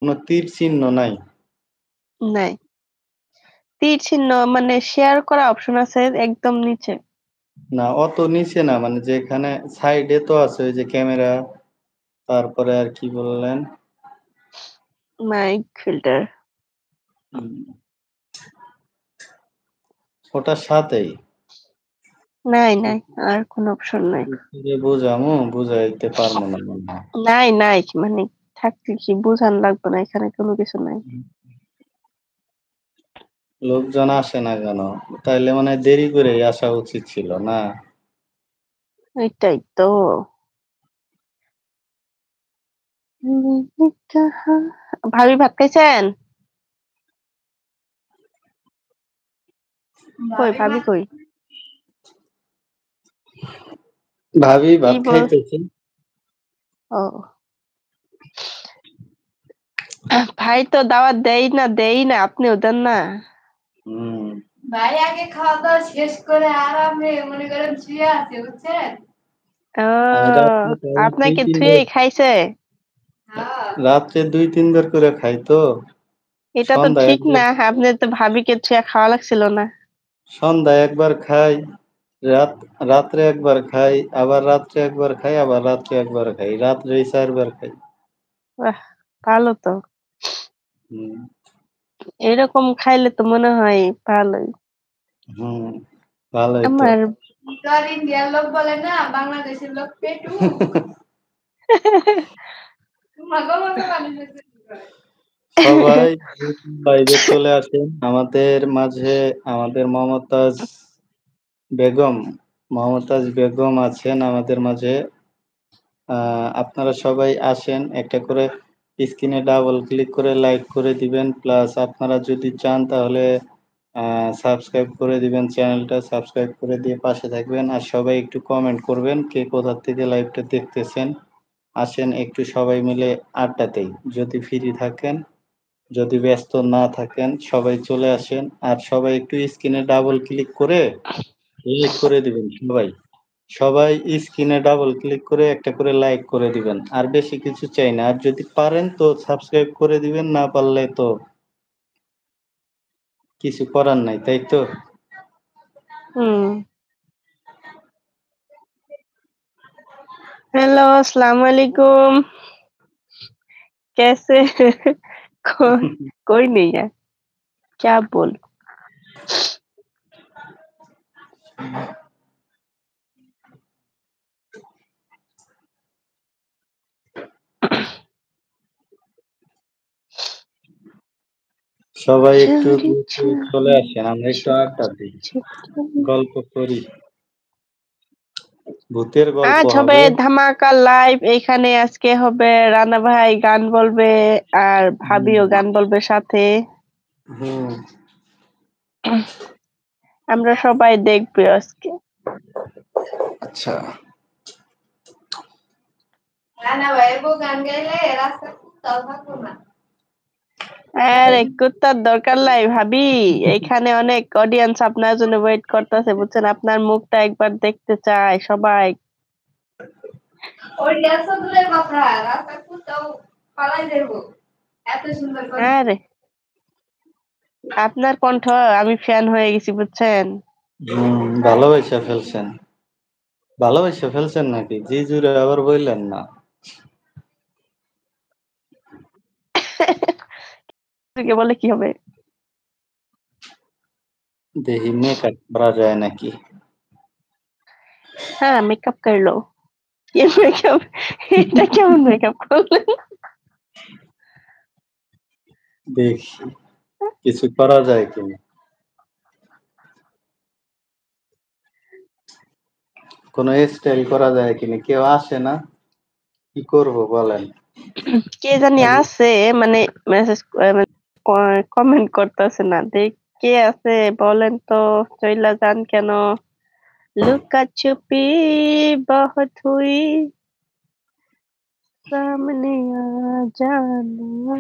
কোনো তীর চিহ্ন নাই? নাই। তীর চিহ্ন মানে শেয়ার করা অপশন আছে একদম নিচে। না অত নিচে না, মানে যেখানে সাইডে তো আছে ওই যে ক্যামেরা, তারপরে আর কি বললেন? Mic filter. হুম। ওটার সাথেই? নাই, আর কোনো অপশন নাই। যে বুঝামু, বুঝাইতে পারবো না মনে হয়। নাই মানে থাকলে কি বুঝান লাগবে না, এখানে কোনো কিছু নাই। লোকজন আসে না কেন? তাইলে মনে হয় দেরি করেই আসা উচিত ছিল, না? এটাই তো। ভাবি ভাত খাইছেন? কই ভাবি কই? ভাবি কি ভাত বল? খাইতেছে। ও ভাই তো দাওয়াত দেই না, আপনিও দেন না। হুম। ভাই আগে খাওয়া দাওয়া শেষ করে আরামে মনে করেন শুয়ে আছে, বুঝছেন? ও আমি রাত্রে প্রায় দুই আপনাকে তিনবার, থুয়েই খাইছে। রাত্রে ২-৩ বার করে খাই তো। এটা তো সন্ধ্যায় ঠিক একবার, না, আপনি তো ভাবিকে থুয়ে খাওয়া লাগছিল না। সন্ধ্যায় একবার খাই, রাত্রে একবার খাই, আবার রাত্রে একবার খাই, আবার রাত্রে একবার খাই, রাত্রে ৪ বার খাই। বাহ, ভালো তো। হুম। এরকম খাইলে তো মনে হয় ভালোই। হুম, ভালোই তো। আমার তোর ইন্ডিয়ার লোক বলে না বাংলাদেশের লোক পেটু। তোমাকে মতো মানুষ আছে। সবাই লাইভে চলে আসেন আমাদের মাঝে। আমাদের মমতাজ বেগম আছেন আমাদের মাঝে। আপনারা সবাই আসেন, একটা করে স্ক্রিনে ডাবল ক্লিক করে লাইক করে দিবেন, প্লাস আপনারা যদি চান তাহলে সাবস্ক্রাইব করে দিবেন, চ্যানেলটা সাবস্ক্রাইব করে দিয়ে পাশে থাকবেন। আর সবাই একটু কমেন্ট করবেন কে কোথা থেকে লাইভটা দেখতেছেন। আসেন একটু সবাই মিলে আড্ডা দেই, যদি ফ্রি থাকেন, যদি ব্যস্ত না থাকেন সবাই চলে আসেন। আর সবাই একটু স্ক্রিনে ডাবল ক্লিক করে লাইক করে দিবেন সবাই। সবাই স্ক্রিনে ডাবল ক্লিক করে একটা করে লাইক করে দিবেন। আর বেশি কিছু চাই না। আর যদি পারেন তো সাবস্ক্রাইব করে দিবেন, না পারলে তো কিছু করার নাই, তাই তো? হুম। हेलो अस्सलाम वालेकुम। कैसे? को, कोई नहीं है, क्या बोल? সবাই একটু चोरी দ্রুত চলে चोरी আসেন, আমরা একটু আড্ডা দিই, छिपछिपी। গল্প করি, ভূতের গল্প আজ হবে হবে। ধামাকা লাইভ, এখানে আজকে হবে রানা ভাই গান বলবে আর ভাবিও গান বলবে সাথে। হুম। আমরা সবাই দেখবে আজকে। আচ্ছা। রানা ভাই বউ গান গাইলে রাস্তা কুত্তাও থাকবো না। আরে কুত্তার দরকার নাই ভাবি, এখানে অনেক অডিয়েন্স আপনার জন্য ওয়েট করতেছে বুঝছেন, আপনার মুখটা একবার দেখতে চায় সবাই। ওই দেড়শো দূরের কথা রাস্তা কুত্তাও পালাই দেবো, এত সুন্দর কণ্ঠ। আরে আপনার কণ্ঠ আমি ফ্যান হয়ে গেছি বুঝছেন। ভালোবাসা ফেলছেন? ভালোবাসা ফেলছেন নাকি? জি জুড়ে আবার বললেন না। থেকে বলে কি হবে? দেখি মেকআপ করা যায় নাকি। হ্যাঁ মেকআপ করলো। ये মেকআপ, এটা কেমন মেকআপ করলেন? দেখি কিছু করা যায় কিনা। কোনো স্টাইল করা যায় কিনা, কেউ আসে না, কি করব বলেন? কে জানি আছে, মানে মেসেজ কমেন্ট করতেছে না, দেখ কে আছে বলেন তো, চইলা যান কেন? লুকা छुपी बहुत हुई, सामने आ जाना।